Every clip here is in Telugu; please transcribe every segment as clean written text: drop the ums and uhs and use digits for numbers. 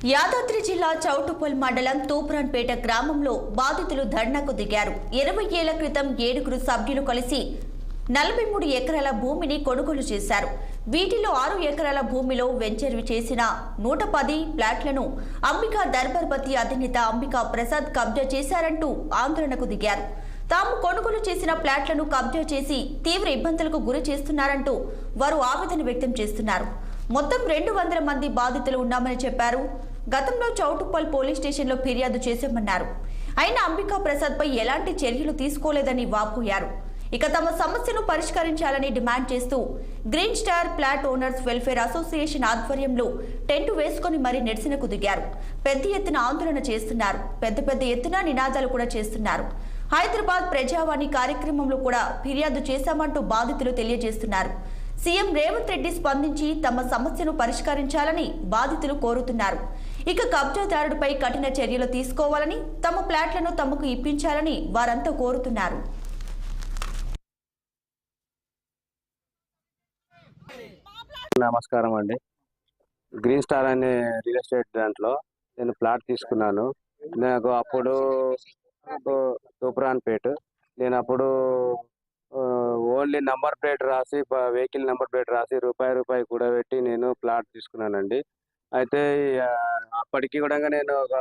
యాదాద్రి జిల్లా చౌటుప్పల్ మండలం తూప్రాన్పేట గ్రామంలో బాధితులు ధర్నాకు దిగారు. 20 ఏళ్ల క్రితం 7 సభ్యులు కలిసి 43 ఎకరాల భూమిని కొనుగోలు చేశారు. వీటిలో 6 ఎకరాల భూమిలో వెంచర్ చేసిన 110 ప్లాట్లను అంబికా దర్బార్పతి అధినేత అంబికా ప్రసాద్ కబ్జా చేశారంటూ ఆందోళనకు దిగారు. తాము కొనుగోలు చేసిన ప్లాట్లను కబ్జా చేసి తీవ్ర ఇబ్బందులకు గురి చేస్తున్నారంటూ వారు ఆవేదన వ్యక్తం చేస్తున్నారు. మొత్తం 200 మంది బాధితులు ఉన్నామని చెప్పారు. గతంలో చౌటుప్పల్ పోలీస్ స్టేషన్లో ఫిర్యాదు చేశామన్నారు. అయినా అంబికా ప్రసాద్ పై ఎలాంటి చర్యలు తీసుకోలేదని వాపోయారు. ఇక తమ సమస్యను పరిష్కరించాలని డిమాండ్ చేస్తూ green star flat owners welfare association ఆధ్వర్యంలో టెంట్ వేసుకుని మరీ నిరసనకు దిగారు. పెద్ద ఎత్తున ఆందోళన చేస్తున్నారు. పెద్ద ఎత్తున నినాదాలు కూడా చేస్తున్నారు. హైదరాబాద్ ప్రజావాణి కార్యక్రమంలో కూడా ఫిర్యాదు చేశామంటూ బాధితులు తెలియజేస్తున్నారు. సీఎం రేవంత్ రెడ్డి స్పందించి తమ సమస్యను పరిష్కరించాలని బాధితులు కోరుతున్నారు. ఇక కబ్జాదారుడిపై కఠిన చర్యలు తీసుకోవాలని, తమ ప్లాట్లను తమకు ఇప్పించాలని వారంతా కోరుతున్నారు. నమస్కారం అండి. గ్రీన్ స్టార్ అనే రియల్ ఎస్టేట్ దాంట్లో నేను ప్లాట్ తీసుకున్నాను. నాకు అప్పుడు తూప్రాన్పేట, నేను అప్పుడు ఓన్లీ నంబర్ ప్లేట్ రాసి, వెహికల్ నెంబర్ ప్లేట్ రాసి రూపాయి కూడా పెట్టి నేను ప్లాట్ తీసుకున్నానండి. అయితే అప్పటికి కూడా నేను ఒక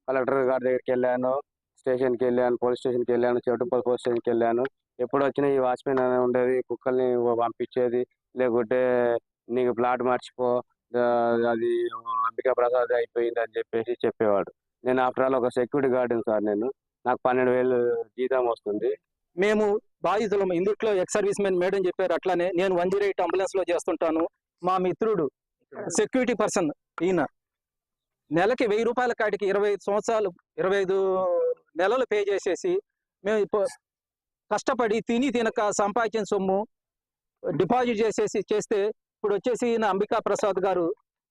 కలెక్టర్ గారి దగ్గరికి వెళ్ళాను, స్టేషన్కి వెళ్ళాను, పోలీస్ స్టేషన్కి వెళ్ళాను, చౌటుప్పల్ పోలీస్ స్టేషన్కి వెళ్ళాను. ఎప్పుడు వచ్చినా ఈ వాచ్మెన్ అనే ఉండేది, కుక్కల్ని పంపించేది, లేకుంటే నీకు ప్లాట్ మర్చిపో, అది అంబికా ప్రసాద్ అయిపోయింది అని చెప్పేవాడు. నేను ఆఫ్టర్ ఆల్ ఒక సెక్యూరిటీ గార్డెన్ సార్. నాకు 12,000 జీతం వస్తుంది. మేము బాధితులం. ఇందుట్లో ఎక్స్ సర్వీస్ మెన్ మేడం చెప్పారు. అట్లానే నేను 108 అంబులెన్స్ లో చేస్తుంటాను. మా మిత్రుడు సెక్యూరిటీ పర్సన్, ఈయన నెలకి 1000 రూపాయల కాటికి 25 సంవత్సరాలు 25 నెలలు పే చేసేసి మేము కష్టపడి తినక సంపాదించిన సొమ్ము డిపాజిట్ చేస్తే ఇప్పుడు వచ్చేసి ఈయన అంబికా ప్రసాద్ గారు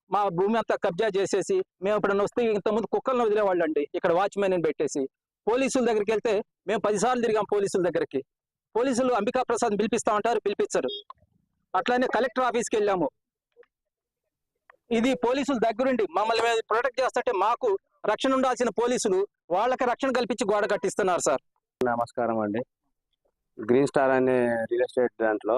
మా భూమి అంతా కబ్జా చేసేసి, మేము ఇప్పుడు వస్తే ఇంతకుముందు కుక్కలను వదిలేవాళ్ళు అండి. ఇక్కడ వాచ్మెన్ పెట్టేసి పోలీసుల దగ్గరికి వెళ్తే మేము 10 సార్లు తిరిగాం పోలీసుల దగ్గరికి. పోలీసులు అంబికా ప్రసాద్ పిలిపిస్తా ఉంటారు, పిలిపించరు. అట్లానే కలెక్టర్ ఆఫీస్కి వెళ్ళాము. ఇది పోలీసుల దగ్గరుండి మమ్మల్ని ప్రొటెక్ట్ చేస్తుంటే మాకు రక్షణ ఉండాల్సిన పోలీసులు వాళ్ళకి రక్షణ కల్పించి గోడ కట్టిస్తున్నారు సార్. నమస్కారం అండి. గ్రీన్ స్టార్ అనే రియల్ ఎస్టేట్ దాంట్లో